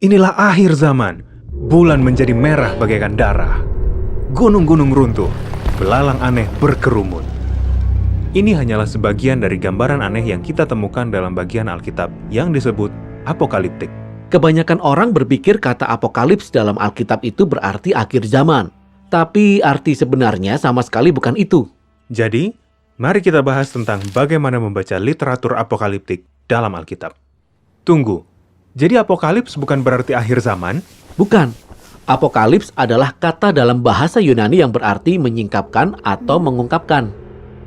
Inilah akhir zaman. Bulan menjadi merah bagaikan darah. Gunung-gunung runtuh, belalang aneh berkerumun. Ini hanyalah sebagian dari gambaran aneh yang kita temukan dalam bagian Alkitab yang disebut apokaliptik. Kebanyakan orang berpikir kata apokalips dalam Alkitab itu berarti akhir zaman. Tapi arti sebenarnya sama sekali bukan itu. Jadi, mari kita bahas tentang bagaimana membaca literatur apokaliptik dalam Alkitab. Tunggu, jadi apokalips bukan berarti akhir zaman? Bukan. Apokalips adalah kata dalam bahasa Yunani yang berarti menyingkapkan atau mengungkapkan.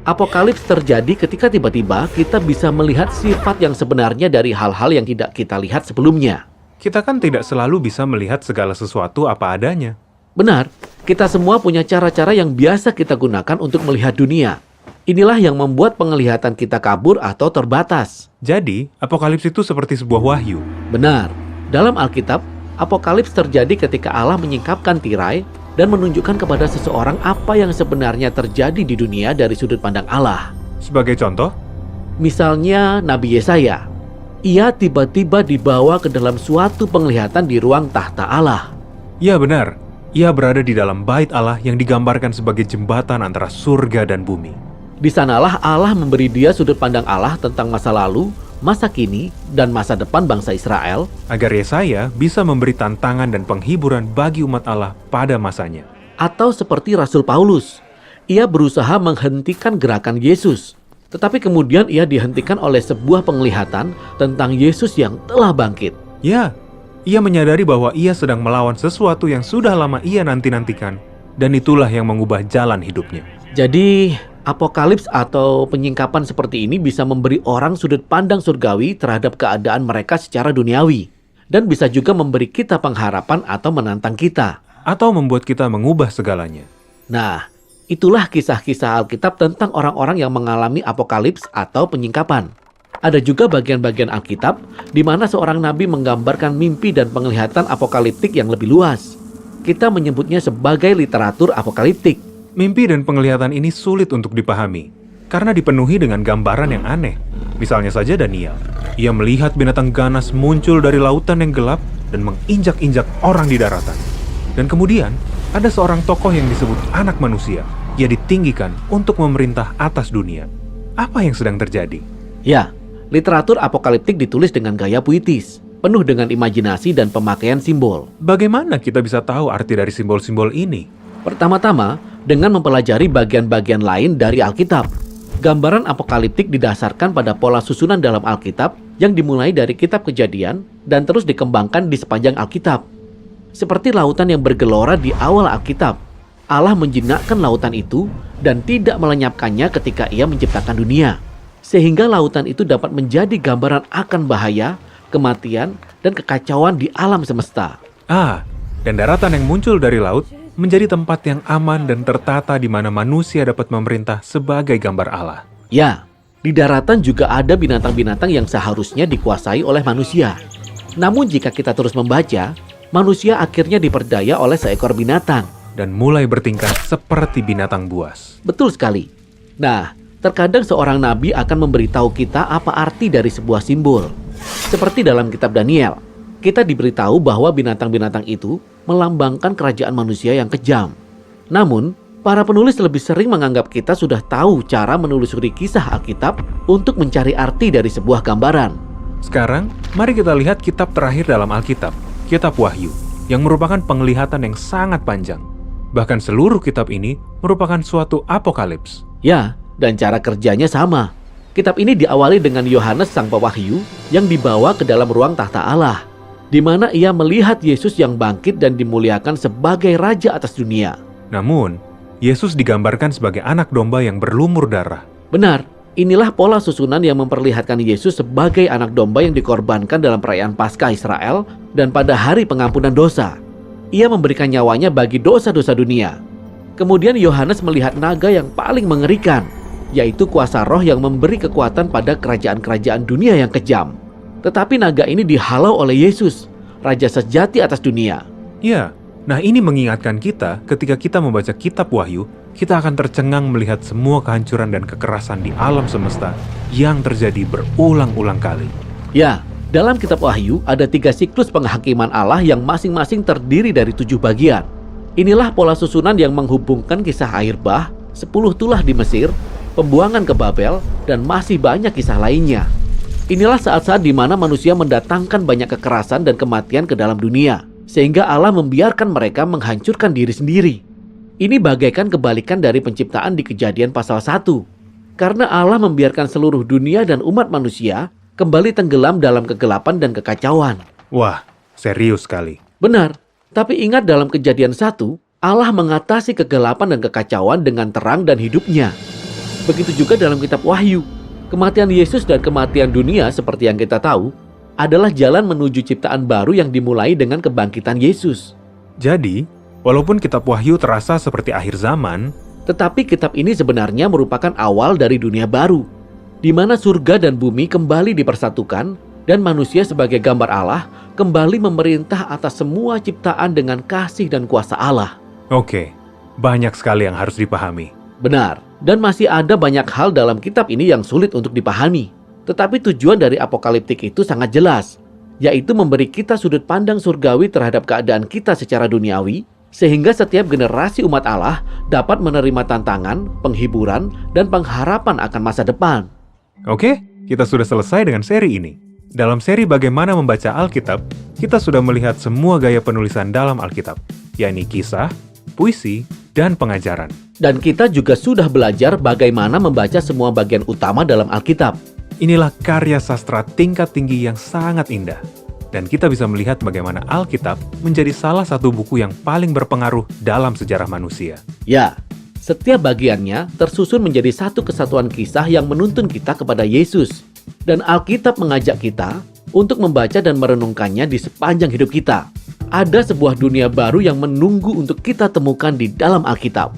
Apokalips terjadi ketika tiba-tiba kita bisa melihat sifat yang sebenarnya dari hal-hal yang tidak kita lihat sebelumnya. Kita kan tidak selalu bisa melihat segala sesuatu apa adanya. Benar, kita semua punya cara-cara yang biasa kita gunakan untuk melihat dunia. Inilah yang membuat penglihatan kita kabur atau terbatas. Jadi, apokalips itu seperti sebuah wahyu. Benar, dalam Alkitab, apokalips terjadi ketika Allah menyingkapkan tirai dan menunjukkan kepada seseorang apa yang sebenarnya terjadi di dunia dari sudut pandang Allah. Sebagai contoh, Misalnya Nabi Yesaya. Ia tiba-tiba dibawa ke dalam suatu penglihatan di ruang tahta Allah. ya benar, ia berada di dalam bait Allah yang digambarkan sebagai jembatan antara surga dan bumi. Di sanalah Allah memberi dia sudut pandang Allah tentang masa lalu, masa kini, dan masa depan bangsa Israel. Agar Yesaya bisa memberi tantangan dan penghiburan bagi umat Allah pada masanya. Atau seperti Rasul Paulus, ia berusaha menghentikan gerakan Yesus. Tetapi kemudian ia dihentikan oleh sebuah penglihatan tentang Yesus yang telah bangkit. Ya, ia menyadari bahwa ia sedang melawan sesuatu yang sudah lama ia nanti-nantikan. Dan itulah yang mengubah jalan hidupnya. Jadi, apokalips atau penyingkapan seperti ini bisa memberi orang sudut pandang surgawi terhadap keadaan mereka secara duniawi. Dan bisa juga memberi kita pengharapan atau menantang kita. Atau membuat kita mengubah segalanya. Nah, itulah kisah-kisah Alkitab tentang orang-orang yang mengalami apokalips atau penyingkapan. Ada juga bagian-bagian Alkitab di mana seorang nabi menggambarkan mimpi dan penglihatan apokaliptik yang lebih luas. Kita menyebutnya sebagai literatur apokaliptik. Mimpi dan penglihatan ini sulit untuk dipahami, karena dipenuhi dengan gambaran yang aneh. Misalnya saja Daniel. Ia melihat binatang ganas muncul dari lautan yang gelap dan menginjak-injak orang di daratan. Dan kemudian, ada seorang tokoh yang disebut anak manusia. Ia ditinggikan untuk memerintah atas dunia. Apa yang sedang terjadi? Ya, literatur apokaliptik ditulis dengan gaya puitis, penuh dengan imajinasi dan pemakaian simbol. Bagaimana kita bisa tahu arti dari simbol-simbol ini? Pertama-tama, dengan mempelajari bagian-bagian lain dari Alkitab. Gambaran apokaliptik didasarkan pada pola susunan dalam Alkitab yang dimulai dari kitab Kejadian dan terus dikembangkan di sepanjang Alkitab. Seperti lautan yang bergelora di awal Alkitab, Allah menjinakkan lautan itu dan tidak melenyapkannya ketika ia menciptakan dunia. Sehingga lautan itu dapat menjadi gambaran akan bahaya, kematian, dan kekacauan di alam semesta. Dan daratan yang muncul dari laut menjadi tempat yang aman dan tertata di mana manusia dapat memerintah sebagai gambar Allah. Ya, di daratan juga ada binatang-binatang yang seharusnya dikuasai oleh manusia. Namun jika kita terus membaca, manusia akhirnya diperdaya oleh seekor binatang. Dan mulai bertingkah seperti binatang buas. Betul sekali. Nah, terkadang seorang nabi akan memberitahu kita apa arti dari sebuah simbol. Seperti dalam kitab Daniel, kita diberitahu bahwa binatang-binatang itu melambangkan kerajaan manusia yang kejam. Namun, para penulis lebih sering menganggap kita sudah tahu cara menelusuri kisah Alkitab untuk mencari arti dari sebuah gambaran. Sekarang, mari kita lihat kitab terakhir dalam Alkitab, Kitab Wahyu, yang merupakan penglihatan yang sangat panjang. Bahkan seluruh kitab ini merupakan suatu apokalips. Ya, dan cara kerjanya sama. Kitab ini diawali dengan Yohanes sang pewahyu yang dibawa ke dalam ruang tahta Allah, di mana ia melihat Yesus yang bangkit dan dimuliakan sebagai Raja atas dunia. Namun, Yesus digambarkan sebagai anak domba yang berlumur darah. Benar, inilah pola susunan yang memperlihatkan Yesus sebagai anak domba yang dikorbankan dalam perayaan Paskah Israel dan pada hari pengampunan dosa. Ia memberikan nyawanya bagi dosa-dosa dunia. Kemudian Yohanes melihat naga yang paling mengerikan, yaitu kuasa roh yang memberi kekuatan pada kerajaan-kerajaan dunia yang kejam. Tetapi naga ini dihalau oleh Yesus, Raja sejati atas dunia. Ya, nah ini mengingatkan kita ketika kita membaca kitab Wahyu, kita akan tercengang melihat semua kehancuran dan kekerasan di alam semesta yang terjadi berulang-ulang kali. Ya, Dalam kitab Wahyu ada 3 siklus penghakiman Allah yang masing-masing terdiri dari 7 bagian. Inilah pola susunan yang menghubungkan kisah air bah, 10 tulah di Mesir, pembuangan ke Babel, dan masih banyak kisah lainnya. Inilah saat-saat di mana manusia mendatangkan banyak kekerasan dan kematian ke dalam dunia, sehingga Allah membiarkan mereka menghancurkan diri sendiri. Ini bagaikan kebalikan dari penciptaan di Kejadian pasal 1. Karena Allah membiarkan seluruh dunia dan umat manusia kembali tenggelam dalam kegelapan dan kekacauan. Wah, serius sekali. Benar, tapi ingat dalam Kejadian 1, Allah mengatasi kegelapan dan kekacauan dengan terang dan hidupnya. Begitu juga dalam kitab Wahyu. Kematian Yesus dan kematian dunia seperti yang kita tahu adalah jalan menuju ciptaan baru yang dimulai dengan kebangkitan Yesus. Jadi, walaupun kitab Wahyu terasa seperti akhir zaman, Tetapi kitab ini sebenarnya merupakan awal dari dunia baru, di mana surga dan bumi kembali dipersatukan dan manusia sebagai gambar Allah kembali memerintah atas semua ciptaan dengan kasih dan kuasa Allah. oke, banyak sekali yang harus dipahami. Benar, dan masih ada banyak hal dalam kitab ini yang sulit untuk dipahami. Tetapi tujuan dari apokaliptik itu sangat jelas, yaitu memberi kita sudut pandang surgawi terhadap keadaan kita secara duniawi, sehingga setiap generasi umat Allah dapat menerima tantangan, penghiburan, dan pengharapan akan masa depan. Oke, kita sudah selesai dengan seri ini. Dalam seri Bagaimana Membaca Alkitab, kita sudah melihat semua gaya penulisan dalam Alkitab, yakni kisah, puisi, dan pengajaran. Dan kita juga sudah belajar bagaimana membaca semua bagian utama dalam Alkitab. Inilah karya sastra tingkat tinggi yang sangat indah. Dan kita bisa melihat bagaimana Alkitab menjadi salah satu buku yang paling berpengaruh dalam sejarah manusia. Ya, setiap bagiannya tersusun menjadi satu kesatuan kisah yang menuntun kita kepada Yesus. Dan Alkitab mengajak kita untuk membaca dan merenungkannya di sepanjang hidup kita. Ada sebuah dunia baru yang menunggu untuk kita temukan di dalam Alkitab.